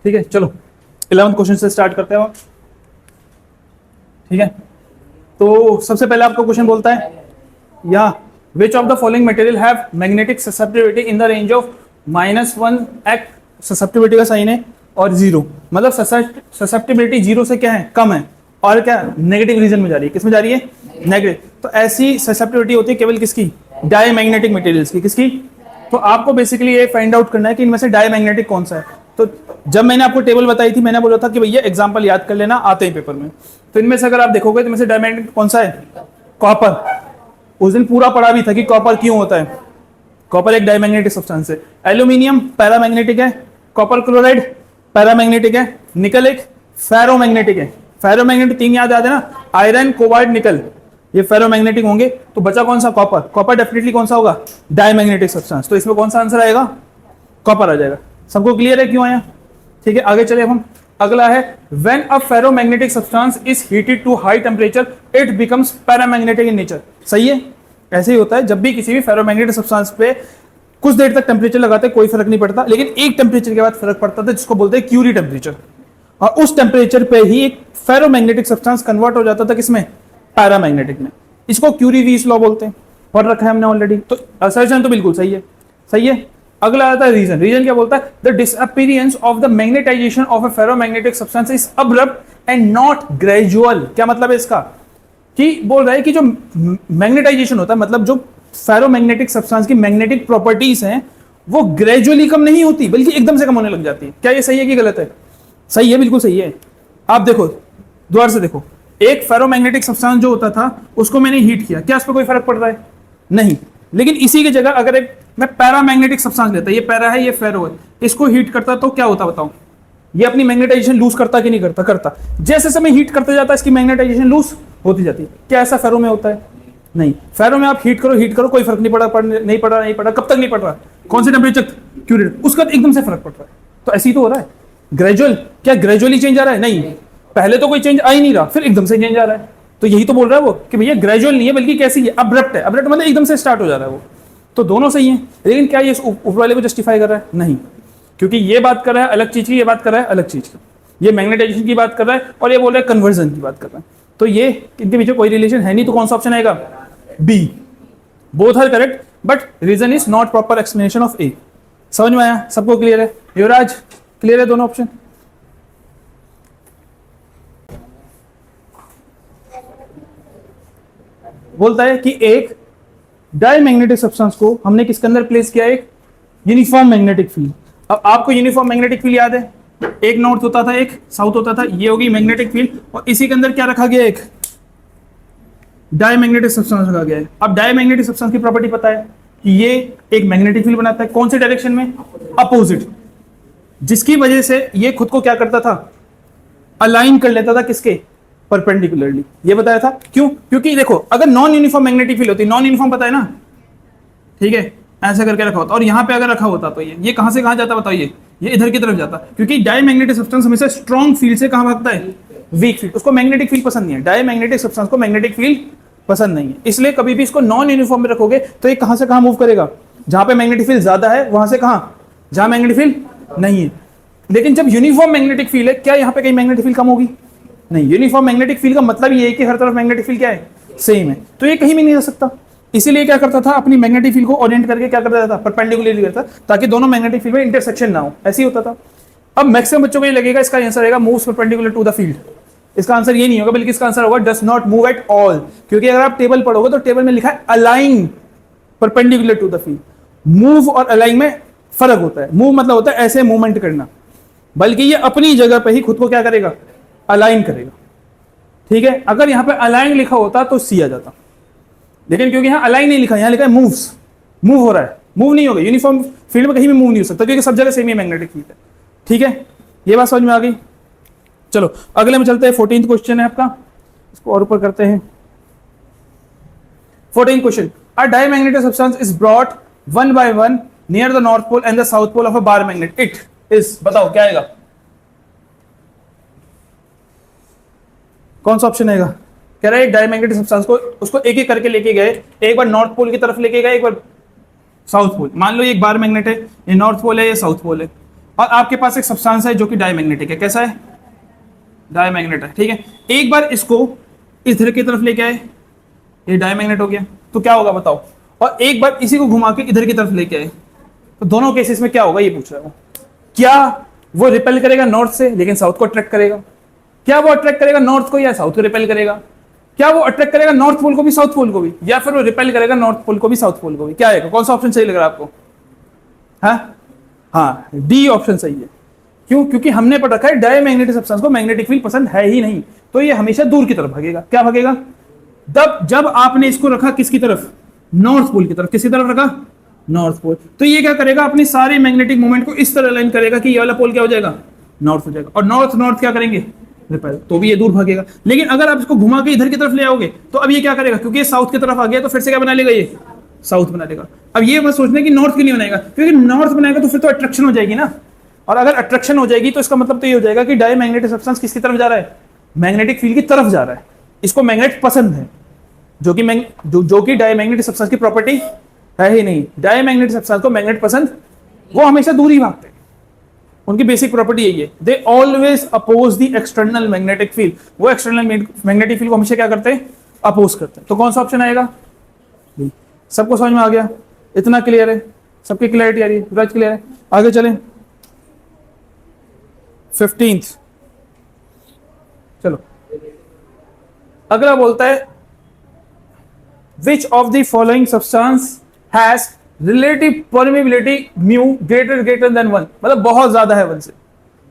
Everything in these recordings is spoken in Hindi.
ठीक है, चलो 11th क्वेश्चन से स्टार्ट करते हैं। ठीक है, तो सबसे पहले आपका क्वेश्चन बोलता है या which of the following material have magnetic susceptibility in the range of -1 act, susceptibility का साइन है, और 0 मतलब ससेप्टिबिलिटी 0 से क्या है, कम है, और क्या नेगेटिव रीजन में जा रही है, किस में जा रही है, नेगेटिव। तो ऐसी ससेप्टिबिलिटी होती है केवल किसकी, डायमैग्नेटिक मटेरियल्स की। किसकी? तो आपको बेसिकली ये फाइंड आउट करना है कि इनमें से डायमैग्नेटिक कौन सा है। तो जब मैंने आपको टेबल बताई थी, मैंने बोला था कि भैया एग्जांपल याद कर लेना, आते हैं पेपर में। तो इनमें से अगर आप देखोगे तो इनमें से डायमैग्नेटिक कौन सा है, कॉपर। उस दिन पूरा पढ़ा भी था कि कॉपर क्यों होता है। कॉपर एक डायमैग्नेटिक सब्सटेंस है। एल्यूमिनियम पैरामैग्नेटिक है, कॉपर क्लोराइड पैरामैग्नेटिक है, निकल एक फेरोमैग्नेटिक है। फेरोमैग्नेटिक 3 याद आते ना, आयरन कोबाल्ट निकल, ये फेरोमैग्नेटिक होंगे। तो बचा कौन सा, कॉपर। कॉपर डेफिनेटली कौन सा होगा, डायमैग्नेटिक सब्सटेंस। तो इसमें कौन सा आंसर आएगा, कॉपर आ जाएगा। सबको क्लियर है क्यों आया? ठीक है, आगे चले हम। अगला है when a ferromagnetic substance is heated to high temperature it becomes paramagnetic in nature. सही है, ऐसे ही होता है। जब भी किसी भी फेरोमैग्नेटिक सब्सटेंस पे कुछ देर तक टेम्परेचर लगाते हैं कोई फर्क नहीं पड़ता, लेकिन एक टेम्परेचर के बाद फर्क पड़ता था जिसको बोलते हैं क्यूरी टेम्परेचर। और उस टेम्परेचर पे ही एक फेरोमैग्नेटिक सब्सटेंस कन्वर्ट हो जाता था किसमें, पैरामैग्नेटिक में। इसको क्यूरी-वीस लॉ बोलते हैं, पढ़ रखा है हमने ऑलरेडी। तो असर्शन तो बिल्कुल सही है, सही है। अगला आता है रीजन। रीजन क्या बोलता है, the disappearance of the magnetization of a ferromagnetic substance is abrupt and not gradual. क्या मतलब है इसका, कि बोल रहा है कि जो मैग्नेटाइजेशन होता है, मतलब जो फेरोमैग्नेटिक सब्सटेंस की मैग्नेटिक प्रॉपर्टीज हैं वो ग्रेजुअली कम नहीं होती बल्कि एकदम से कम होने लग जाती है। क्या ये सही है कि गलत है? सही है, बिल्कुल सही है। आप देखो, द्वार से देखो, एक फेरोमैग्नेटिक सब्सटेंस जो होता था उसको मैंने हीट किया, क्या उस पर कोई फर्क पड़ रहा है? नहीं। लेकिन इसी की जगह अगर एक मैं पैरामैग्नेटिक सब्सटेंस लेता, ये पैरा है ये फेरो है, इसको हीट करता तो क्या होता बताओ? ये अपनी मैग्नेटाइजेशन लूज करता कि नहीं करता? करता। जैसे समय हीट करते जाता है इसकी मैग्नेटाइजेशन लूज होती जाती है। क्या ऐसा फेरो में होता है? नहीं। फेरो में आप हीट करो कोई फर्क नहीं पड़ा, नहीं पड़ा। कब तक नहीं पड़ रहा? कौन से टेम्परेचर, क्यूरी, उसका एकदम से फर्क पड़ रहा है। तो ऐसे ही तो हो रहा है। ग्रेजुअल, क्या ग्रेजुअली चेंज आ रहा है? नहीं, पहले तो कोई चेंज आ ही नहीं रहा, फिर एकदम से चेंज आ रहा है। तो यही तो बोल रहा है वो कि भैया ग्रेजुअल नहीं है बल्कि कैसी है, अब्रप्ट है। अब्रप्ट मतलब एकदम से स्टार्ट हो जा रहा है वो। तो दोनों सही है, लेकिन क्या ये ऊपर वाले को जस्टिफाई कर रहा है? नहीं, क्योंकि ये बात कर रहा है अलग चीज की, ये बात कर रहा है अलग चीज की। ये मैग्नेटाइजेशन की बात कर रहा है और ये बोल रहा है कन्वर्जन की बात कर रहा है। तो ये इनके बीच कोई रिलेशन है नहीं। तो कौन सा ऑप्शन आएगा? B. Both are correct but reason is not proper explanation of A. समझ में आया? सबको क्लियर है? युवराज क्लियर है दोनों ऑप्शन? बोलता है कि एक डायमैग्नेटिक सब्सटेंस को हमने किसके अंदर प्लेस किया, एक यूनिफॉर्म मैग्नेटिक फील्ड। अब आपको यूनिफॉर्म मैग्नेटिक फील्ड याद है, एक नॉर्थ होता था एक साउथ होता था, ये होगी मैग्नेटिक फील्ड। और इसी के अंदर क्या रखा गया, एक डायमैग्नेटिक सब्सटेंस रखा गया है। अब डायमैग्नेटिक सब्सटेंस की प्रॉपर्टी पता है कि ये एक मैग्नेटिक फील्ड बनाता है। कौन से डायरेक्शन में? अपोजिट। जिसकी वजह से ये खुद को क्या करता था, अलाइन कर लेता था किसके, परपेंडिकुलरली। ये बताया था। क्यों? क्योंकि देखो अगर नॉन यूनिफॉर्म मैग्नेटिक फील्ड होती, नॉन यूनिफॉर्म पता है ना, ठीक है, ऐसा करके रखा होता और यहाँ पे अगर रखा होता तो ये कहां से कहां जाता बताइए, ये इधर की तरफ जाता। क्योंकि डायमैग्नेटिक सब्सटेंस हमेशा स्ट्रॉन्ग फील्ड से कहां भागता है, वीक फील्ड। उसको मैग्नेटिक फील्ड पसंद नहीं है, डायमैग्नेटिक सब्सटेंस को मैग्नेटिक फील्ड पसंद नहीं है। इसलिए कभी भी इसको नॉन यूनिफॉर्म में रखोगे तो ये कहां से कहां मूव करेगा, जहां पे मैग्नेटिक फील्ड ज्यादा है वहां से कहां, जहां मैग्नेटिक फील्ड नहीं है। लेकिन जब यूनिफॉर्म मैग्नेटिक फील्ड है, क्या यहाँ पे कहीं मैग्नेटिक फील्ड कम होगी? नहीं। यूनिफॉर्म मैग्नेटिक फील्ड का मतलब ये है कि हर तरफ मैग्नेटिक फील्ड क्या है, सेम है। तो ये कहीं भी नहीं जा सकता। इसीलिए क्या करता था, अपनी मैग्नेटिक फील्ड को ओरिएंट करके क्या करता था, परपेंडिकुलरली करता, ताकि दोनों मैग्नेटिक फील्ड में इंटरसेक्शन ना हो। ऐसे ही होता था। अब मैक्सिमम बच्चों को ये लगेगा इसका आंसर आएगा moves perpendicular to the field. इसका आंसर ये नहीं होगा, बल्कि इसका आंसर होगा does not move at all. क्योंकि अगर आप टेबल पढ़ोगे तो टेबल में लिखा है align perpendicular to the field. Move और अलाइन में फर्क होता है। मूव मतलब होता है ऐसे मूवमेंट करना, बल्कि ये अपनी जगह पे ही खुद को क्या करेगा, अलाइन करेगा। ठीक है, अगर यहाँ पे अलाइन लिखा होता तो सी आ जाता, लेकिन क्योंकि यहाँ अलाइन नहीं लिखा, यहाँ लिखा है मूव्स, मूव हो रहा है। मूव नहीं होगा, यूनिफॉर्म फील्ड में कहीं भी मूव नहीं हो सकता, क्योंकि सब जगह सेम ही मैग्नेटिक फील्ड है। ठीक है, ये बात समझ में आ गई। चलो अगले में चलते हैं। 14th क्वेश्चन है आपका, इसको और ऊपर करते हैं। 14th question, a diamagnetic substance is brought one by one near the north pole and the south pole of a bar magnet. It is, बताओ क्या आएगा, कौन सा ऑप्शन आएगा? कह रहा है एक डायमैग्नेटिक सब्सटेंस को, उसको एक एक करके लेके गए, एक बार नॉर्थ पोल की तरफ लेके गए, एक बार साउथ पोल। मान लो ये एक बार मैग्नेट है, ये नॉर्थ पोल है, ये साउथ पोल है। और आपके पास एक सब्सटेंस है जो कि डायमैग्नेटिक है। कैसा है? डायमैग्नेट है। ठीक है, एक बार इसको इधर की तरफ लेके आए, ये डायमैग्नेट हो गया, तो क्या होगा बताओ? और एक बार इसी को घुमा के इधर की तरफ लेके आए, तो दोनों केसेस में क्या होगा ये पूछ रहा हूं। क्या वो रिपेल करेगा नॉर्थ से लेकिन साउथ को अट्रैक्ट करेगा? क्या वो अट्रैक्ट करेगा नॉर्थ को या साउथ को रिपेल करेगा? क्या वो अट्रैक्ट करेगा नॉर्थ पोल को भी साउथ पोल को भी, या फिर वो रिपेल करेगा नॉर्थ पोल को भी साउथ पोल को भी? क्या आएगा? कौन सा ऑप्शन सही लग रहा है आपको? हाँ, डी ऑप्शन सही है। क्यों? क्योंकि हमने पढ़ रखा है डायमैग्नेटिक सब्सटेंस को मैग्नेटिक फील्ड पसंद है ही नहीं, तो ये हमेशा दूर की तरफ भागेगा। क्या भागेगा? जब आपने इसको रखा किसकी तरफ? नॉर्थ पोल की तरफ। किसकी तरफ रखा? North pole. तो ये क्या करेगा? अपनी सारी मैग्नेटिक मूवमेंट को इस तरह अलाइन करेगा कि ये वाला पोल क्या हो जाएगा? नॉर्थ हो जाएगा। और नॉर्थ नॉर्थ क्या करेंगे? रिपेल। तो भी ये दूर भागेगा। लेकिन अगर आप इसको घुमा के इधर की तरफ ले आओगे तो अब ये क्या करेगा? क्योंकि ये साउथ की तरफ आ गया तो फिर से क्या बना लेगा? ये साउथ बना लेगा। अब ये मत सोचना कि नॉर्थ क्यों नहीं बनाएगा, क्योंकि नॉर्थ बनाएगा तो फिर तो अट्रैक्शन हो जाएगी ना। और अगर अट्रैक्शन हो जाएगी तो इसका मतलब तो ये हो जाएगा कि डायमैग्नेटिक सब्सटेंस किसकी तरफ जा रहा है? मैग्नेटिक फील्ड की तरफ जा रहा है। इसको मैग्नेट पसंद है, जो कि डायमैग्नेटिक सब्सटेंस की प्रॉपर्टी है ही नहीं। डायमैग्नेटिक सब्सटेंस को मैग्नेट पसंद, वो हमेशा दूर ही भागते हैं। उनकी बेसिक प्रॉपर्टी यही है, they always oppose the external magnetic field. वो एक्सटर्नल मैग्नेटिक फील्ड को हमेशा क्या करते हैं? अपोज करते हैं। तो कौन सा ऑप्शन आएगा? सबको समझ में आ गया? इतना क्लियर है? सबकी क्लियरिटी आ रही है? पूरा क्लियर है? आगे चलें। 15th, चलो अगला बोलता है which of the following substance has relative permeability mu greater than 1, मतलब बहुत ज्यादा है 1 से।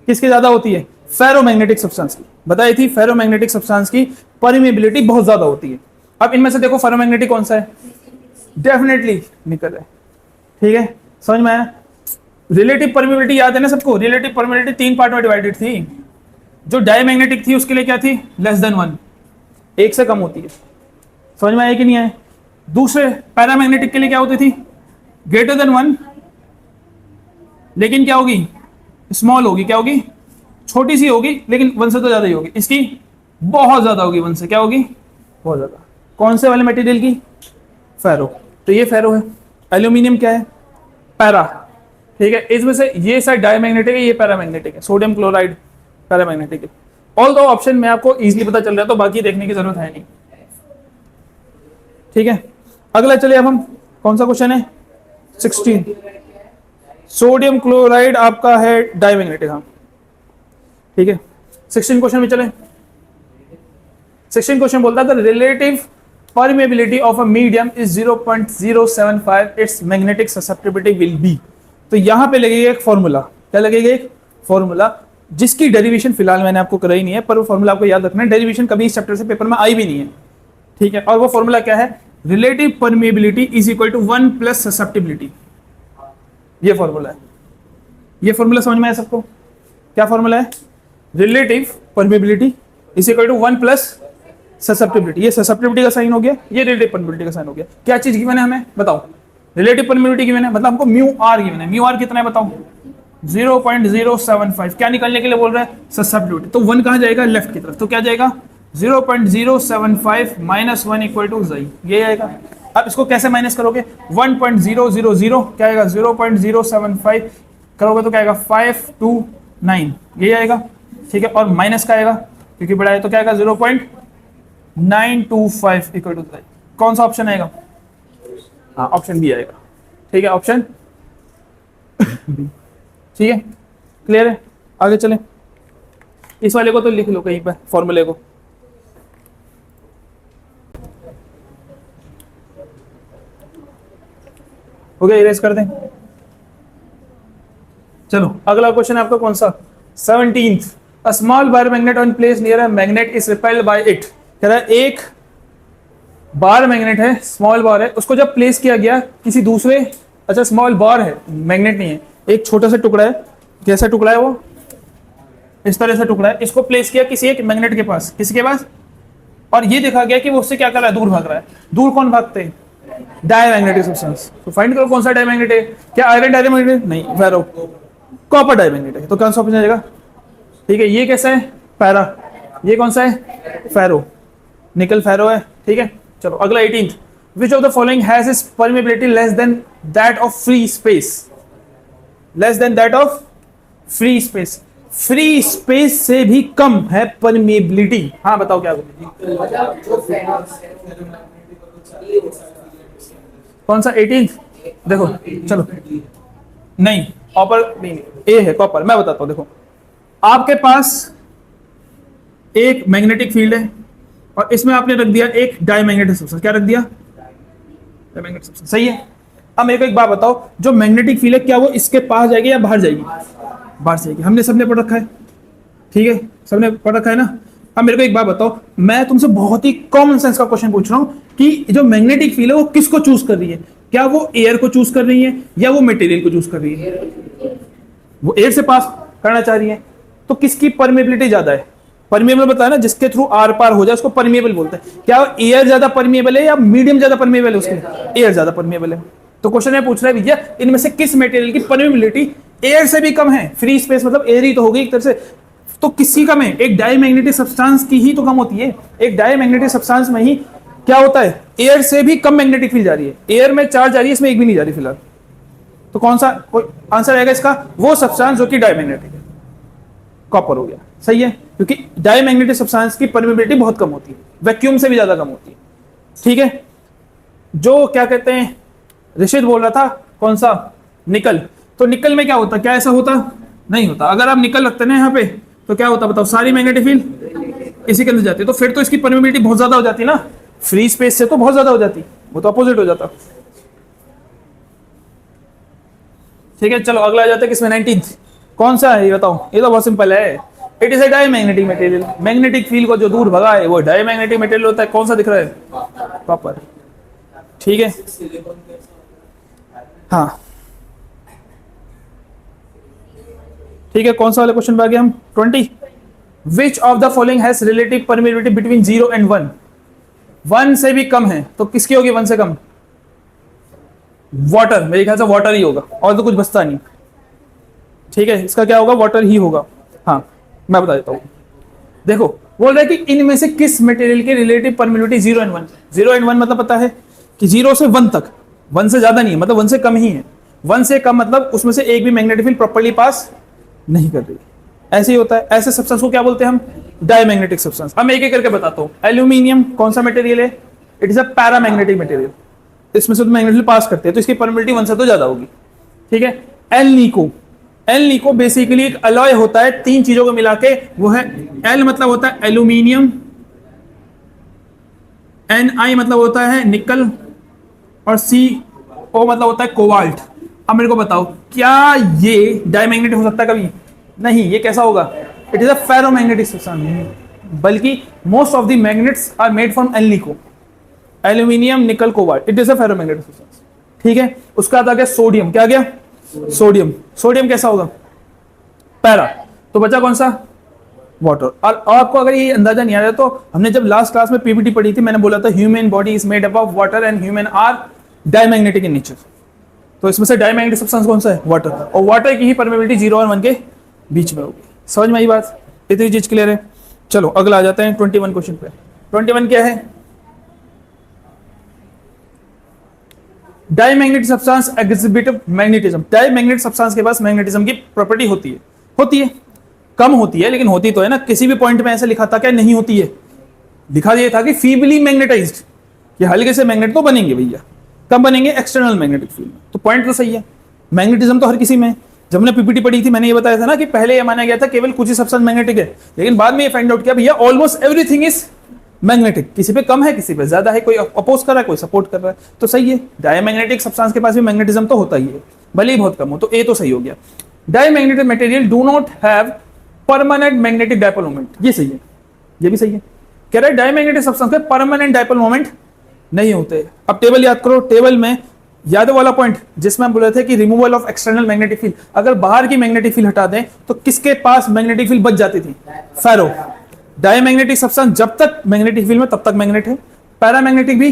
किसकी ज्यादा होती है? फेरोमैग्नेटिक सब्सटेंस की। बताई थी फेरोमैग्नेटिक सब्सटेंस की परमेबिलिटी बहुत ज्यादा होती है। अब इनमें से देखो फेरोमैग्नेटिक कौन सा है? डेफिनेटली निकल है। ठीक है, समझ में आया? रिलेटिव परमेबिलिटी याद है ना सबको? रिलेटिव परमेबिलिटी 3 पार्ट में डिवाइडेड थी। जो डायमैग्नेटिक थी उसके लिए क्या थी? लेस देन 1, 1 से कम होती है। समझ में आया कि नहीं आया? दूसरे पैरामैग्नेटिक के लिए क्या होती थी? ग्रेटर देन 1, लेकिन क्या होगी? स्मॉल होगी। क्या होगी? छोटी सी होगी, लेकिन 1 से तो ज्यादा ही होगी। इसकी बहुत ज्यादा होगी 1 से। क्या होगी? बहुत ज्यादा। कौन से वाले मटेरियल की? फेरो। तो ये फेरो है। एल्यूमिनियम क्या है? पैरा। ठीक है, इसमें से ये साइड डायमैग्नेटिक है, ये पैरामैग्नेटिक है। सोडियम क्लोराइड पैरामैग्नेटिक है। ऑल दो ऑप्शन में आपको इजीली पता चल रहा है, तो बाकी देखने की जरूरत है नहीं। ठीक है, अगला चलिए अब हम कौन सा क्वेश्चन है? 16। सोडियम क्लोराइड आपका है डायमैग्नेटिक। हाँ ठीक है, 16 क्वेश्चन में चले। 16 क्वेश्चन बोलता है the relative permeability of a medium is 0.075, it's magnetic susceptibility will be. तो यहां पे लगेगा एक फॉर्मूला। क्या लगेगा? एक फॉर्मूला जिसकी डेरिवेशन फिलहाल मैंने आपको कराई नहीं है, पर वो फॉर्मूला आपको याद रखना है। डेरिवेशन कभी इस चैप्टर से पेपर में आई भी नहीं है। ठीक है, और वो फॉर्मूला क्या है? Relative permeability is equal to 1 plus susceptibility. ये फॉर्मूला है। ये फॉर्मूला समझ में आया सबको? क्या फॉर्मूला है? Relative permeability is equal to 1 plus susceptibility. ये ससेप्टिबिलिटी का साइन हो गया, ये रिलेटिव परमेबिलिटी का साइन हो गया। क्या चीज गिवन है हमें? बताओ। रिलेटिव परमेबिलिटी गिवन है, मतलब हमको म्यू आर गिवन है। म्यू आर कितना है बताओ? 0.075। क्या निकालने के लिए बोल रहा है? ससेप्टिबिलिटी। तो 1 कहां जाएगा? लेफ्ट की तरफ। तो क्या जाएगा? 0.075 माइनस 1 इक्वल टू z, ये आएगा। अब इसको कैसे माइनस करोगे? 1.000 क्या आएगा? 0.075 करोगे तो क्या आएगा? 529, ये आएगा। ठीक है, और माइनस का आएगा क्योंकि बड़ा है, तो क्या आएगा? 0.925 इक्वल टू z। कौन सा ऑप्शन आएगा? हाँ, ऑप्शन बी आएगा। ठीक है, ऑप्शन बी। ठीक है, क्लियर है? आगे चलें। इस वाले को तो लिख लो कहीं पर, फॉर्मूले को। हो गया, इरेज कर दें। चलो अगला क्वेश्चन है आपका कौन सा? 17th। A small bar magnet on place near a magnet is repelled by it. कह रहा है एक बार मैग्नेट है, स्मॉल बार है, उसको जब प्लेस किया गया किसी दूसरे, अच्छा स्मॉल बार है, मैग्नेट नहीं है, एक छोटा सा टुकड़ा है। कैसा टुकड़ा है वो? इस तरह से टुकड़ा है। इसको प्लेस किया किसी एक मैग्नेट के पास, किसी के पास, और ये देखा गया कि वो उससे क्या कर रहा है? दूर भाग रहा है। दूर कौन भागते हैं? Diamagnetic substance. तो फाइंड करो कौन सा डायमैग्नेट है। क्या आयरन डायमैग्नेट? नहीं, फेरो। कॉपर डायमैग्नेट है। तो कौन सा ऑप्शन आ जाएगा? ठीक है, ये कैसा है? पैरा। ये कौन सा है? फेरो। निकल फेरो है। ठीक है, चलो अगला 18th। Which of the following has its permeability less than that of free space? Less than that of free space, free space से भी कम है परमेबिलिटी। हाँ बताओ क्या बोले, कौन सा 18th? देखो चलो, नहीं कॉपर नहीं, ए है कॉपर। मैं बताता हूं, देखो आपके पास एक मैग्नेटिक फील्ड है और इसमें आपने रख दिया एक डायमैग्नेटिक सब्सटेंस। क्या रख दिया? Diamagnetic substance. सही है। अब मेरे को एक बात बताओ, जो मैग्नेटिक फील्ड है क्या वो इसके पास जाएगी या बाहर जाएगी? बाहर जाएगी। हमने सबने पढ़ रखा है, ठीक है, सबने पढ़ रखा है ना। अब मेरे को एक बात बताओ, मैं तुमसे बहुत ही कॉमन सेंस का क्वेश्चन पूछ रहा हूं कि जो मैग्नेटिक फील्ड है वो किसको चूज कर रही है? क्या वो एयर को चूज कर रही है या वो मटेरियल को चूज कर रही है? वो एयर से पास करना चाह रही है। तो किसकी परमेबिलिटी ज्यादा है? परमेबल बताया ना, जिसके थ्रू आर पार हो जाए उसको परमेबल बोलते हैं। क्या एयर ज्यादा परमेबल है या मीडियम ज्यादा परमेबल है? उसके एयर ज्यादा परमेबल है। तो क्वेश्चन है पूछ रहा है भैया इनमें से किस मटेरियल की परमेबिलिटी एयर से भी कम है? फ्री स्पेस मतलब एयर ही तो होगी एक तरह से, तो किसकी कम है? एक डायमैग्नेटिक सब्सटेंस की ही तो कम होती है। एक डायमैग्नेटिक सब्सटेंस में ही क्या होता है, एयर से भी कम मैग्नेटिक फील्ड जा रही है। एयर में 4 जा रही है, इसमें एक भी नहीं जा रही फिलहाल। तो कौन सा आंसर आएगा इसका? वो सब्सटेंस जो कि डायमैग्नेटिक है, कॉपर हो गया। सही है, क्योंकि डायमैग्नेटिक सब्सटेंस की परमेबिलिटी बहुत कम होती है, वैक्यूम से भी ज्यादा कम होती है। ठीक है, जो क्या कहते हैं ऋषित बोल रहा था, कौन सा? निकल। तो निकल में क्या होता? क्या ऐसा होता? नहीं होता। अगर आप निकल रखते ना यहाँ पे तो क्या होता बताओ? सारी मैग्नेटिक फील्ड इसी के अंदर जाती है, तो फिर तो इसकी परमेबिलिटी बहुत ज्यादा हो जाती ना, फ्री स्पेस से तो बहुत ज्यादा हो जाती, वो तो अपोजिट हो जाता। ठीक है, चलो अगला आ जाता है किसमें? 19th। कौन सा है ये बताओ? ये तो बहुत सिंपल है, it is a diamagnetic material. Magnetic field को जो दूर भगा है वो डायमैग्नेटिक मटेरियल होता है। कौन सा दिख रहा है? कॉपर। ठीक है, हाँ ठीक है। कौन सा वाले क्वेश्चन पे आ गए हम? 20। Which of the following has relative permeability between 0 and 1? 1 से भी कम है तो किसकी होगी 1 से कम? वाटर। मेरे ख्याल से वाटर ही होगा, और तो कुछ बचता नहीं। ठीक है, इसका क्या होगा? वाटर ही होगा। हाँ मैं बता देता हूं, देखो बोल रहा है कि इनमें से किस मटेरियल की रिलेटिव परमेबिलिटी 0 एंड 1? 0 एंड 1 मतलब पता है कि 0 से 1 तक, 1 से ज्यादा नहीं है, मतलब 1 से कम ही है। 1 से कम मतलब उसमें से एक भी मैग्नेटिक फील्ड प्रॉपर्ली पास नहीं कर रही। ऐसे ही होता है। ऐसे सब्सटेंस को क्या बोलते हैं हम? Diamagnetic substance. हम एक एक करके बताता हूं। एल्यूमिनियम कौन सा मटेरियल है? It is a paramagnetic material. इसमें से तो मैग्नेटिक पास करते हैं तो इसकी परमेबिलिटी 1 से तो ज्यादा होगी। ठीक है। एल निको, एल निको बेसिकली एक अलॉय होता है 3 चीजों को मिला के, वो है एल मतलब होता है एल्यूमिनियम, एन आई मतलब होता है निकल, और सी ओ मतलब होता है कोबाल्ट। अब मेरे को बताओ क्या ये डायमैग्नेटिक हो सकता है कभी? नहीं। ये कैसा होगा? It is a ferromagnetic substance, बल्कि most of the magnets are made from alnico, aluminium nickel cobalt, it is a ferromagnetic substance. ठीक है, उसका बाद आ गया सोडियम। क्या गया? सोडियम। सोडियम कैसा होगा? पैरा। तो बचा कौन सा? वाटर। और आपको अगर ये अंदाजा नहीं आ रहा तो हमने जब लास्ट क्लास में पीपीटी पढ़ी थी, मैंने बोला था human body is made up of water and human are diamagnetic in nature. तो इसमें से डायमैग्नेटिक सब्सटेंस कौन सा है? वाटर। और वाटर की ही परमेबिलिटी 0 और 1 के बीच में होगी। समझ में आई बात? इतनी चीज क्लियर है। चलो अगला आ जाते हैं 21 क्वेश्चन पे। 21 क्या है? Diamagnetic substance exhibit magnetism. Diamagnetic substance के पास मैग्नेटिज्म की प्रॉपर्टी होती है, कम होती है लेकिन होती तो है ना। किसी भी पॉइंट में ऐसे लिखा था क्या? नहीं होती है। लिखा ये था कि फीबली मैग्नेटाइज्ड, कि हल्के से मैग्नेट तो बनेंगे भैया। कब बनेंगे? एक्सटर्नल मैग्नेटिक फील्ड में। तो पॉइंट तो सही है, मैग्नेटिज्म तो हर किसी में। जब हमने पीपीटी पढ़ी थी मैंने ये बताया था ना कि पहले ये माना गया था केवल कुछ ही सब्सटेंस मैग्नेटिक है, लेकिन बाद में ये फाइंड आउट किया भैया ऑलमोस्ट एवरीथिंग इज मैग्नेटिक। किसी पे कम है, किसी पे ज्यादा है, कोई अपोज कर रहा है, कोई सपोर्ट कर रहा है, तो सही है। डायमैग्नेटिक सब्सटेंस के पास भी मैग्नेटिज्म तो होता ही है, भले ही बहुत कम हो। तो ए तो सही हो गया। Diamagnetic material do not have permanent magnetic dipole moment, ये सही है, ये भी सही है। कह रहा है डायमैग्नेटिक सब्सटेंस के परमानेंट डायपोल मोमेंट नहीं होते। अब टेबल याद करो, टेबल में याद वाला पॉइंट जिसमें हम बोले थे कि removal of external magnetic field, अगर बाहर की मैग्नेटिक फील्ड हटा दें तो किसके पास मैग्नेटिक फील्ड बच जाती थी? फेरो। डायमैग्नेटिक सब्सटेंस जब तक मैग्नेटिक फील्ड में तब तक मैग्नेट है, पैरामैग्नेटिक भी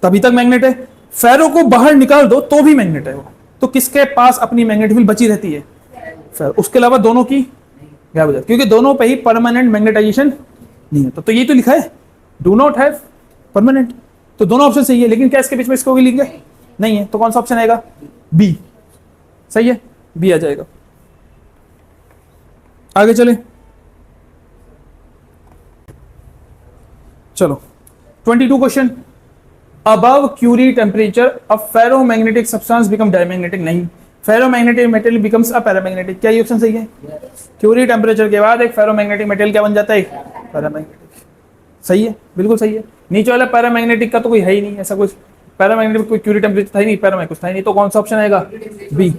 तभी तक मैग्नेट है। फेरो को बाहर निकाल दो तो भी मैग्नेट है वो। तो किसके पास अपनी मैग्नेटिक फील्ड बची रहती है? फेरो। उसके अलावा दोनों की गायब हो जाती है, क्योंकि दोनों पे ही परमानेंट मैग्नेटाइजेशन नहीं होता। तो ये तो लिखा है डू नॉट हैव परमानेंट, तो दोनों ऑप्शन सही है। लेकिन क्या इसके बीच में इसको भी लिख गए? नहीं है। तो कौन सा ऑप्शन आएगा? बी। सही है, बी आ जाएगा। आगे चले, चलो 22 question. Above Curie temperature a ferromagnetic substance become diamagnetic. नहीं, ferromagnetic material becomes a paramagnetic. क्या ये ऑप्शन सही है? क्यूरी टेम्परेचर के बाद एक फेरोमैग्नेटिक मेटेरियल क्या बन जाता है? पैरामैग्नेटिक। सही है, बिल्कुल सही है। नीचे वाला पैरामैग्नेटिक का तो कोई है ही नहीं, ऐसा कुछ पैरामैग्नेटिक कोई क्यूरी टेम्परेचर था ही नहीं, पैरामैग्नेटिक कुछ था ही नहीं, तो कौन सा ऑप्शन आएगा? बी।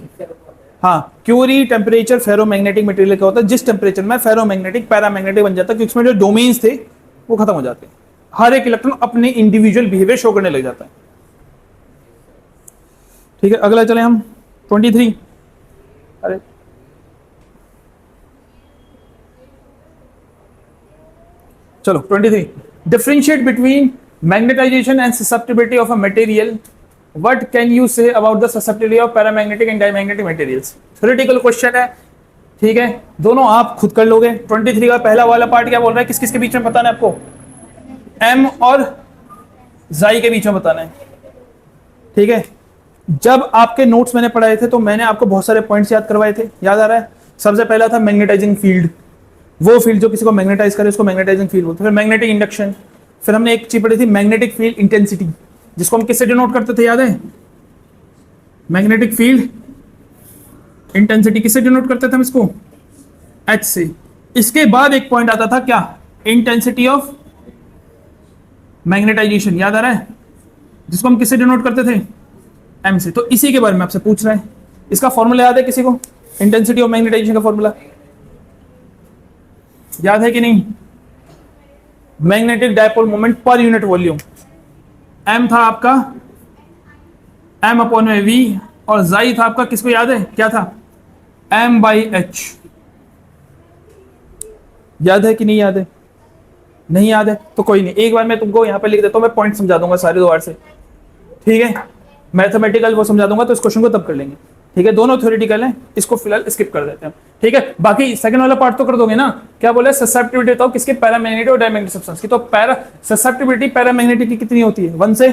हाँ, क्यूरी टेम्परेचर फेरोमैग्नेटिक मटेरियल क्या होता है? जिस टेम्परेचर में फेरोमैग्नेटिक पैरामैग्नेटिक बन जाता है, क्योंकि उसमें जो डोमेन्स थे वो खत्म हो जाते हैं, हर एक इलेक्ट्रॉन अपने इंडिविजुअल बिहेवियर शो करने लग जाता है। ठीक है, अगला चले हम 23। अरे चलो 23। Differentiate between magnetization and susceptibility of a material. What can you say about the susceptibility of paramagnetic and diamagnetic materials? Theoretical question है, ठीक है, दोनों आप खुद कर लोगे। 23 का पहला वाला पार्ट क्या बोल रहा है? किस किस के बीच में बताना है आपको? एम और जाई के बीच में बताना है। ठीक है, जब आपके नोट्स मैंने पढ़ाए थे तो मैंने आपको बहुत सारे पॉइंट्स याद करवाए थे, याद आ रहा है? सबसे पहला था मैग्नेटाइजिंग फील्ड, वो फील्ड जो किसी को मैग्नेटाइज करे उसको मैग्नेटाइजिंग फील्ड बोलते हैं। फिर मैग्नेटिक इंडक्शन, फिर हमने एक चीज पढ़ी थी मैग्नेटिक फील्ड इंटेंसिटी, जिसको हम किससे डिनोट करते थे, याद है? मैग्नेटिक फील्ड इंटेंसिटी किससे डिनोट करते थे हम इसको? एच से। इसके बाद एक पॉइंट आता था क्या? इंटेंसिटी ऑफ मैग्नेटाइजेशन, याद आ रहा है? जिसको हम किससे डिनोट करते थे? एम से। तो इसी के बारे में आपसे पूछ रहा है। इसका फॉर्मूला याद है किसी को? इंटेंसिटी ऑफ मैग्नेटाइजेशन का फॉर्मूला याद है कि नहीं? Magnetic dipole moment per unit volume, M था आपका एम अपॉन में वी, और जाई था आपका, किसको याद है क्या था? M by H. याद है कि नहीं याद है? नहीं याद है तो कोई नहीं, एक बार मैं तुमको यहां पे लिख देता हूं, मैं पॉइंट समझा दूंगा सारे दो बार से, ठीक है? मैथमेटिकल वो समझा दूंगा तो इस क्वेश्चन को तब कर लेंगे, ठीक है? दोनों थ्योरेटिकल हैं, इसको फिलहाल स्किप कर देते हैं, ठीक है? बाकी सेकंड वाला पार्ट तो कर दोगे ना? क्या बोले? ससेप्टिबिलिटी तो किसके? पैरामैग्नेटिक और डायमैग्नेटिक सब्सटेंस की। तो ससेप्टिबिलिटी पैरामैग्नेटिक की कितनी होती है? 1 से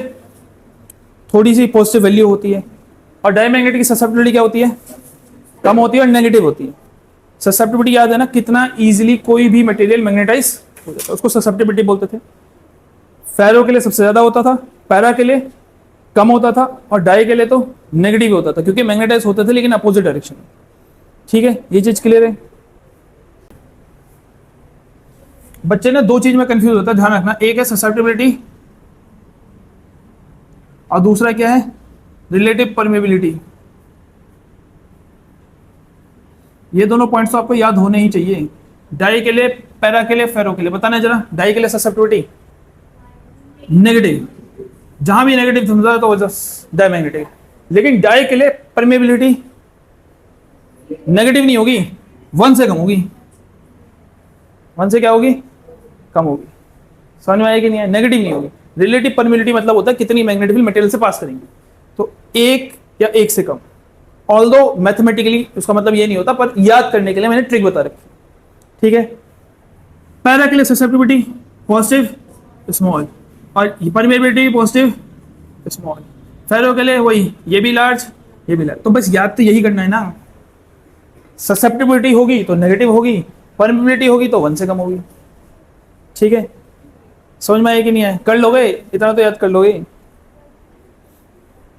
थोड़ी सी पॉजिटिव वैल्यू होती है, और डायमैग्नेटिक की ससेप्टिबिलिटी क्या होती है? कम होती है और नेगेटिव होती है। ससेप्टिबिलिटी याद है ना, कितना इजीली कोई भी मटेरियल मैग्नेटाइज हो जाता है, उसको ससेप्टिबिलिटी बोलते थे। फेरो के लिए सबसे ज्यादा होता था, पैरा के लिए कम होता था, और डाई के लिए तो नेगेटिव होता था, क्योंकि मैग्नेटाइज होते थे लेकिन अपोजिट डायरेक्शन में। ठीक है, ये चीज क्लियर है? बच्चे ने दो चीज में कंफ्यूज होता है, ध्यान रखना। एक है ससेप्टिबिलिटी और दूसरा क्या है? Relative permeability. ये दोनों पॉइंट्स तो आपको याद होने ही चाहिए। डाई के लिए, पैरा के लिए, फेरो के लिए बताना जरा। डाई के लिए ससेप्टिबिलिटी नेगेटिव, जहां भी नेगेटिव समझा तो डायमैग्नेटिक। लेकिन डाई के लिए परमेबिलिटी नेगेटिव नहीं होगी, 1 से कम होगी। 1 से क्या होगी? कम होगी। समझ में आया कि नहीं है? नेगेटिव नहीं होगी। रिलेटिव परमेबिलिटी मतलब होता है कितनी मैग्नेटिक फील्ड मटेरियल से पास करेंगे, तो 1 या 1 से कम। ऑल्दो मैथमेटिकली उसका मतलब ये नहीं होता, पर याद करने के लिए मैंने ट्रिक बता रखी, ठीक है? पैरा के लिए ससेप्टिबिलिटी पॉजिटिव स्मॉल, और परमेबिलिटी पॉजिटिव स्मॉल। फेरो के लिए वही, ये भी लार्ज, ये भी लार्ज। तो बस याद तो यही करना है ना, ससेप्टिबिलिटी होगी तो नेगेटिव होगी, परमेबिलिटी होगी तो 1 से कम होगी, ठीक है? समझ में आया कि नहीं आया? कर लोगे, इतना तो याद कर लोगे।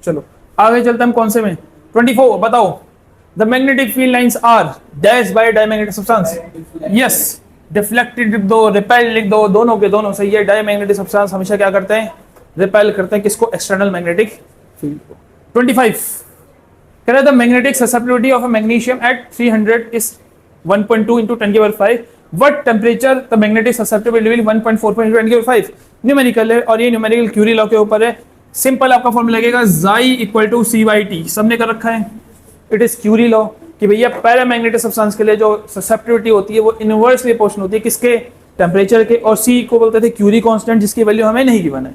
चलो आगे चलते हम कौन से में? 24 बताओ। The magnetic field lines are dash by diamagnetic substance. Yes, deflected लिख दो, रिपेल लिख दो, दोनों के दोनों सही है। डायमैग्नेटिक सब्सटेंस हमेशा क्या करते हैं? रिपेल करते हैं किसको? एक्सटर्नल मैग्नेटिक फील्ड को। 25 कह रहा है the magnetic susceptibility of a magnesium at 300 is 1.2 into 10⁵. What temperature the magnetic susceptibility will 1.45 into 10⁵. Numerical है, और ये न्यूमेरिकल क्यूरी लॉ के ऊपर है। सिंपल आपका फॉर्मूला लगेगा Xi इक्वल टू CT, सबने कर रखा है। इट इज क्यूरी लॉ कि भैया पैरामैग्नेटिक सब्सटेंस के लिए जो ससेप्टिबिलिटी होती है वो इनवर्सली प्रोपोर्शनल होती है किसके? टेम्परेचर के। और C को बोलते थे क्यूरी कांस्टेंट, जिसकी वैल्यू हमें नहीं गिवन है,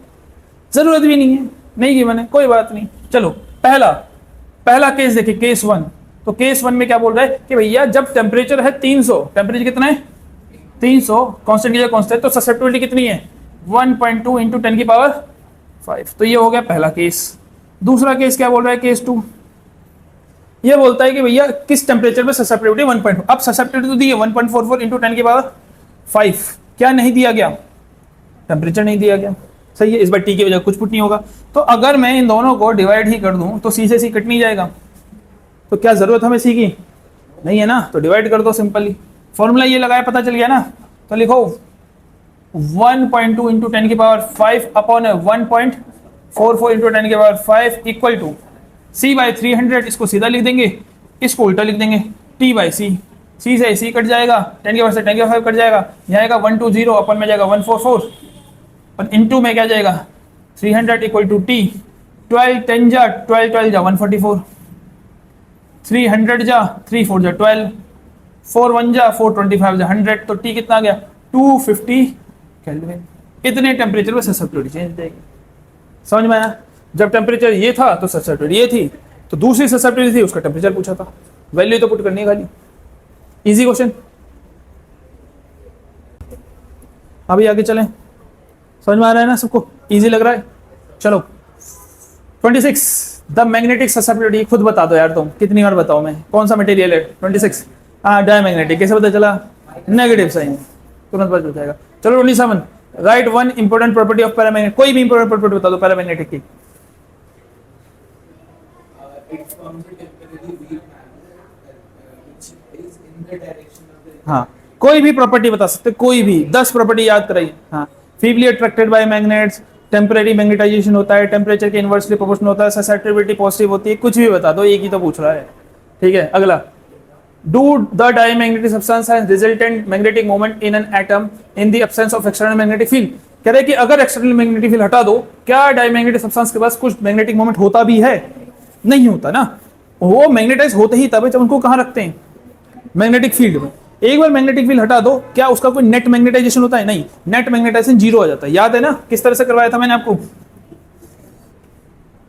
जरूरत भी नहीं है, नहीं गिवन है, कोई बात नहीं। चलो पहला केस देखिए, केस 1। तो केस 1 में क्या बोल रहा है कि भैया जब टेम्परेचर है 300, टेम्परेचर कितना है? 300, कांस्टेंट की जगह कांस्टेंट, तो ससेप्टिबिलिटी कितनी है? 1.2 into 10⁵. तो ये हो गया पहला केस। दूसरा केस क्या बोल रहा है? केस 2 ये बोलता है कि भैया किस टेम्परेचर पे ससेप्टिविटी 1. अब ससेप्टिविटी तो दी है 1.44 इंटू 10 की पावर 5, क्या नहीं दिया गया, टेम्परेचर नहीं दिया गया, सही है, इस बार टी की वजह कुछ पुट नहीं होगा। तो अगर मैं इन दोनों को डिवाइड ही कर दूं तो सी से सी कट नहीं जाएगा, तो क्या जरूरत हमें सी की नहीं है ना, तो डिवाइड कर दो सिंपली, फॉर्मूला ये लगाया पता चल गया ना, तो लिखो 1.2 इंटू 10 की पावर 5 अपॉन 1.44 इंटू 10 की power 5 equal to C by 300, इसको सीधा लिख देंगे, इसको उल्टा लिख देंगे, टी बाई सी, सी से सी कट जाएगा, 10 की पावर से 10 की पावर 5 कट जाएगा, यहाँ आएगा 120 अपन में जाएगा 144 और इनटू में क्या जाएगा 300 इक्वल टू टी, 12 10 जा 12 12 जा 144, 300 जा 3 4 जा 12, 4 1 जा 425 जा 100, तो टी कितना आ गया 250 केल्विन। इतने टेम्परेचर पे ससेप्टिविटी चेंज हो जाएगी। समझ में आया? जब टेम्परेचर ये था तो ससेप्टिविटी ये थी, तो दूसरी ससेप्टिविटी थी उसका टेम्परेचर पूछा था, वैल्यू तो पुट करनी है खाली। Easy question. अभी आगे चलें, समझ में आ रहा है ना सबको, इजी लग रहा है? चलो 26 द मैग्नेटिक ससेप्टिविटी, खुद बता दो यार तुम, कितनी बार बताओ मैं, कौन सा मटेरियल है 26? हाँ डायमैग्नेटिक, कैसे पता चला? नेगेटिव साइन, तुरंत पता चल जाएगा। चलो 27 right one important property of paramagnetic, कोई भी इंपॉर्टेंट प्रॉपर्टी बता दो पैरामैग्नेटिक की। हाँ कोई भी प्रॉपर्टी बता सकते, कोई भी 10 प्रॉपर्टी याद कराइए। हाँ feebly attracted by magnets, temporary magnetization होता है, टेम्परेचर के इनवर्सली प्रोपोर्शनल होता है, ससेप्टिविटी पॉजिटिव होती है, कुछ भी बता दो, एक ही तो पूछ रहा है। ठीक है अगला, do the diamagnetic substance has resultant magnetic moment in an atom in the absence of external magnetic field. कह रहे हैं कि अगर एक्सटर्नल मैग्नेटिक फील्ड हटा दो, क्या डायमैग्नेटिक सब्सटेंस के पास कुछ मैग्नेटिक मोमेंट होता भी है? नहीं होता ना, वो मैग्नेटाइज होते ही तब है जब उनको कहाँ रखते हैं, मैग्नेटिक फील्ड में। एक बार मैग्नेटिक फील्ड हटा दो, क्या उसका कोई नेट मैग्नेटाइजेशन होता है? नहीं, नेट मैग्नेटाइजेशन जीरो आ जाता है। याद है ना किस तरह से करवाया था मैंने आपको?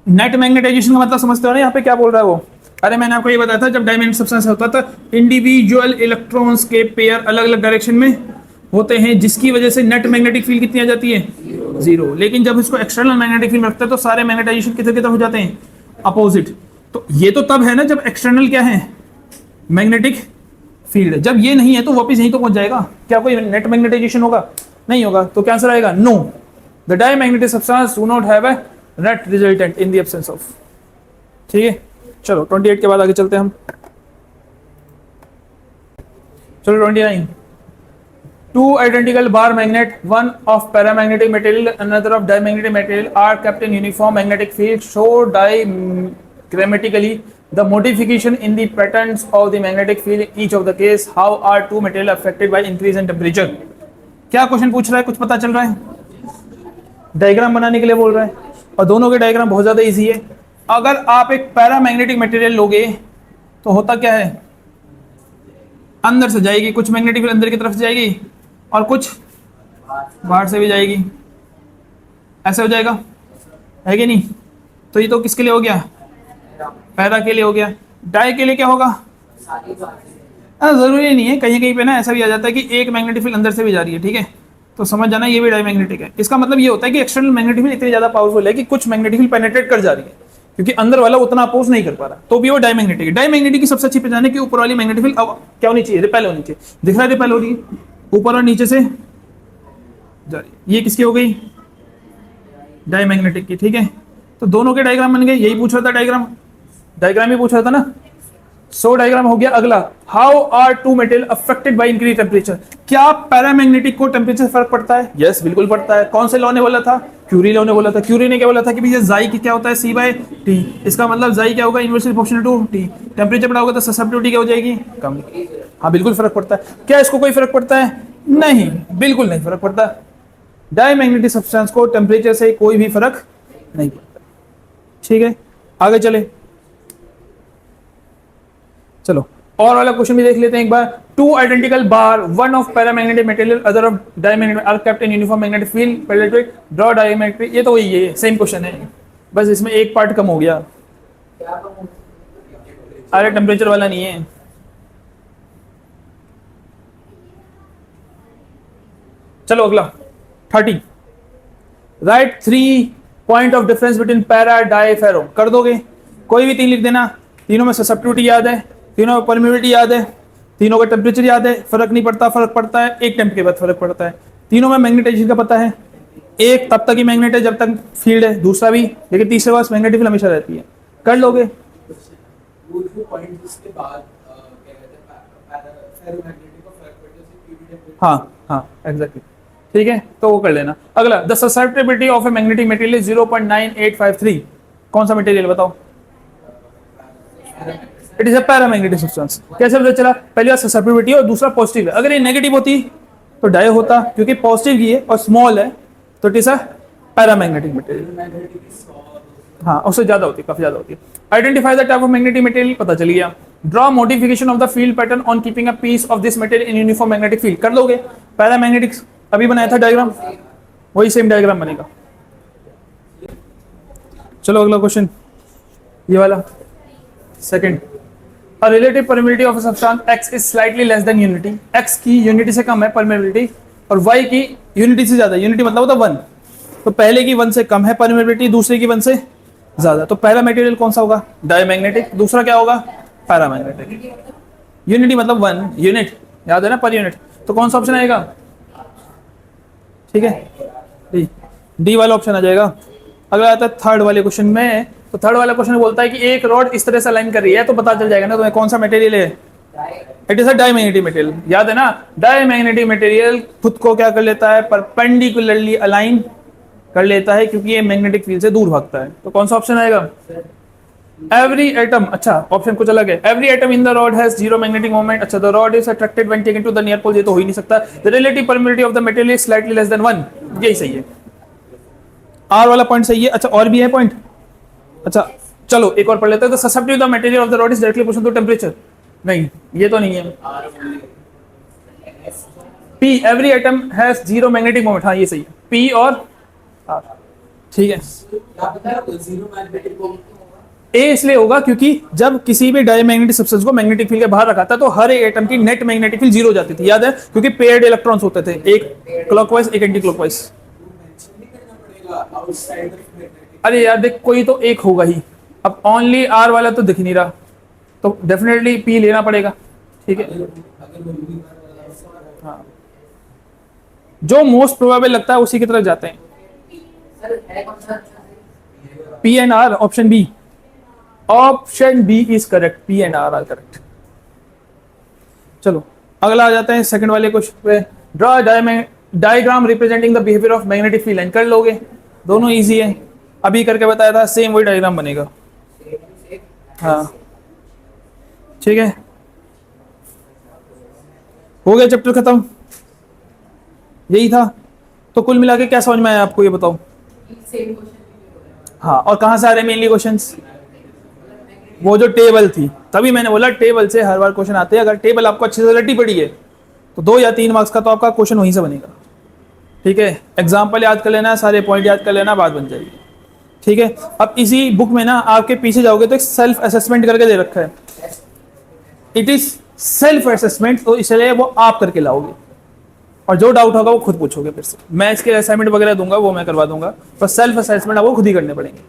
नेट मैग्नेटाइजेशन का मतलब समझते हो ना यहाँ पे क्या बोल रहा है वो? अरे मैंने आपको ये बताया था, जब डायमैग्नेटिक सब्सटेंस होता था इंडिविजुअल इलेक्ट्रॉन्स के पेयर अलग अलग डायरेक्शन में होते हैं, जिसकी वजह से नेट मैग्नेटिक फील्ड कितनी आ जाती है? जीरो। लेकिन जब इसको एक्सटर्नल मैग्नेटिक फील्ड रखते हैं तो सारे मैग्नेटाइजेशन किधर किधर हो जाते हैं? अपोजिट। तो ये तो तब है ना जब एक्सटर्नल क्या है? Magnetic field. जब ये नहीं है तो वापस यहीं तो पहुंच जाएगा, क्या कोई नेट मैग्नेटाइजेशन होगा? नहीं होगा। तो क्या आंसर आएगा? No, the diamagnetic substance do not have a net resultant in the absence of. ठीक है चलो 28 के बाद आगे चलते हैं हम। चलो 29, two identical bar magnet, one of paramagnetic material another of diamagnetic material are kept in uniform magnetic field, show diagrammatically the modification in the patterns of the magnetic field in each of the case. How are two material affected by increase in temperature? क्या क्वेश्चन पूछ रहा है, कुछ पता चल रहा है? डायग्राम बनाने के लिए बोल रहा है, और दोनों के डायग्राम बहुत ज्यादा इजी है। अगर आप एक पैरामैग्नेटिक मटेरियल लोगे तो होता क्या है, अंदर से जाएगी, कुछ मैग्नेटिक फील्ड अंदर की तरफ से जाएगी और कुछ बाहर से भी जाएगी, ऐसे हो जाएगा, है कि नहीं? तो ये तो किसके लिए हो गया? पैरा के लिए हो गया। डाई के लिए क्या होगा? जरूरी नहीं है, कहीं कहीं पे ना ऐसा भी आ जाता है कि एक मैग्नेटिक फील्ड अंदर से भी जा रही है। ठीक है, तो समझ जाना ये भी डायमैग्नेटिक है। इसका मतलब ये होता है कि एक्सटर्नल मैग्नेटिक फील्ड इतनी ज्यादा पावरफुल है कि कुछ मैग्नेटिक फील्ड पेनिट्रेट कर जा रही है, क्योंकि अंदर वाला उतना अपोज नहीं कर पा रहा, तो भी वो डायमैग्नेटिक है। डायमैग्नेटिक की सबसे अच्छी पहचान है कि ऊपर वाली मैग्नेटिक फील्ड अब क्या होनी चाहिए? रिपेल होनी चाहिए। दिख रहा है रिपेल हो रही है, ऊपर और नीचे से जा रही है। ये किसकी हो गई? डायमैग्नेटिक की। ठीक है, तो दोनों के डायग्राम बन गए। यही पूछ रहा था, डायग्राम ही पूछ रहा था ना। सो डायग्राम हो गया। अगला, how are two material affected by increase temperature? क्या पैरामैग्नेटिक को टेम्परेचर फर्क पड़ता है? यस बिल्कुल पड़ता है। कौन से लॉ ने बोला था? क्यूरी लॉ ने बोला था। क्यूरी ने क्या बोला था कि भैया जाई की क्या होता है? C by T. इसका मतलब जाई क्या होगा? Inversely proportional to T. Temperature बढ़ा होगा तो ससेप्टिविटी क्या हो जाएगी? कम। हाँ बिल्कुल फर्क पड़ता है। क्या इसको कोई फर्क पड़ता है? नहीं, बिल्कुल नहीं फर्क पड़ता। डायमैग्नेटिक सब्सटेंस को टेम्परेचर से कोई भी फर्क नहीं पड़ता। ठीक है, आगे चले। चलो और वाला क्वेश्चन भी देख लेते हैं एक बार। Two identical bars, one of paramagnetic material other of diamagnetic are kept in uniform magnetic field, parallel draw diamagnetic. ये तो वही है, सेम क्वेश्चन है, बस इसमें एक पार्ट कम हो गया। अरे टेम्परेचर वाला नहीं है। चलो अगला 30, right 3 point of difference between para dia ferro. कर दोगे? कोई भी 3 लिख देना। तीनों में ससेप्टिविटी याद है, तीनों में परमिबिलिटी याद है, तीनों का टेम्परेचर याद है, फर्क नहीं पड़ता, फर्क पड़ता है एक टेम्प के बाद फर्क पड़ता है। तीनों में मैग्नेटाइजेशन का पता है, एक तब तक ही मैग्नेट है जब तक फील्ड है, दूसरा भी, लेकिन तीसरे पास मैग्नेटिक फील्ड हमेशा रहती है। कर लोगे? वो जो पॉइंट जिसके बाद क्या कहते हैं फेरोमैग्नेटिक और फेरोमैग्नेटिक हाँ हाँ एग्जैक्टली, ठीक है, तो वो कर लेना। अगला, the susceptibility of a magnetic material is 0.9853। कौन सा मटेरियल बताओ? It is a paramagnetic substance. कैसे पता चला? पहली बात ससेप्टिबिलिटी और दूसरा पॉजिटिव है। अगर ये नेगेटिव होती तो डायो होता, क्योंकि पॉजिटिव की है और स्मॉल है तो it is a paramagnetic material. हाँ, उससे ज्यादा होती है, काफी ज्यादा होती है। Identify the type of magnetic material, पता चल गया। Draw modification of the field pattern on keeping a piece of this material in uniform magnetic field. कर लोगे? पैरामैग्नेटिक्स अभी बनाया था डायग्राम, वही सेम डायग्राम बनेगा। चलो अगला क्वेश्चन, ये वाला second. A relative permeability of a substance X is slightly less than unity। X की यूनिटी से कम है permeability और Y की यूनिटी से ज्यादा। यूनिटी मतलब होता है 1, तो पहले की 1 से कम है permeability, दूसरे की 1 से ज्यादा। तो पहला मटेरियल कौन सा होगा? डायमैग्नेटिक। दूसरा क्या होगा? पैरामैग्नेटिक। यूनिटी मतलब 1 यूनिट, याद है ना, पर यूनिट। तो कौन सा ऑप्शन आएगा? ठीक है, डी वाला ऑप्शन आ जाएगा। अगला आता है थर्ड वाले क्वेश्चन में। तो थर्ड वाला क्वेश्चन बोलता है कि एक रॉड इस तरह से अलाइन कर रही है, तो पता चल जाएगा ना तुम्हें कौन सा मटेरियल है। It is a diamagnetic material, याद है ना। डायमैग्नेटिक मटेरियल खुद को क्या कर लेता है? परपेंडिकुलरली अलाइन कर लेता है, क्योंकि ये मैग्नेटिक फील्ड से दूर भागता है। तो कौन सा ऑप्शन आएगा? एवरी एटम, अच्छा ऑप्शन कुछ अलग है। Every atom in the rod has zero magnetic moment. अच्छा, the rod is attracted when taken to the near pole, ये तो हो ही नहीं सकता। The relative permeability of the material is slightly less than 1, यही सही है। आर वाला पॉइंट सही है। अच्छा, और भी है पॉइंट। अच्छा चलो एक और पढ़ लेते हैं। The susceptibility of the material of the rod is directly proportional to temperature. नहीं, ये तो नहीं है। P, every atom has zero magnetic moment, हाँ ये सही है, पी और आर, ठीक है। ए इसलिए होगा क्योंकि जब किसी भी डायमैग्नेटिक सब्सटेंस को मैग्नेटिक फील्ड के बाहर रखा था तो हर एक एटम की नेट मैग्नेटिक फील्ड जीरो हो जाती थी, याद है, क्योंकि पेयर्ड इलेक्ट्रॉन्स होते थे, एक क्लॉकवाइज एक एंटी क्लॉकवाइज। अरे यार देख, कोई तो एक होगा ही। अब ओनली आर वाला तो दिख नहीं रहा, तो डेफिनेटली पी लेना पड़ेगा, ठीक है। हाँ, जो मोस्ट प्रोबेबल लगता है उसी की तरफ जाते हैं। P and R, option B. Option B is correct, P and R are correct. चलो अगला आ जाते हैं सेकंड वाले क्वेश्चन पे। Draw diagram representing the behaviour of magnetic field line. कर लोगे? दोनों इजी है, अभी करके बताया था, सेम वही डायग्राम बनेगा। हाँ ठीक है, हो गया चैप्टर खत्म, यही था। तो कुल मिला के क्या समझ में आया आपको, ये बताओ। हाँ, और कहाँ से आ रहे हैं मेनली क्वेश्चंस? वो जो टेबल थी, तभी मैंने बोला टेबल से हर बार क्वेश्चन आते हैं। अगर टेबल आपको अच्छे से रटी पड़ी है तो 2 या 3 मार्क्स का तो आपका क्वेश्चन वहीं से बनेगा, ठीक है। एग्जाम्पल याद कर लेना, सारे पॉइंट याद कर लेना, बात बन जाएगी, ठीक है। अब इसी बुक में ना आपके पीछे जाओगे तो एक सेल्फ असेसमेंट करके दे रखा है। इट इज सेल्फ असेसमेंट, तो इसलिए वो आप करके लाओगे और जो डाउट होगा वो खुद पूछोगे फिर से। मैं इसके असाइनमेंट वगैरह दूंगा, वो मैं करवा दूंगा, पर सेल्फ असेसमेंट आपको खुद ही करने पड़ेंगे।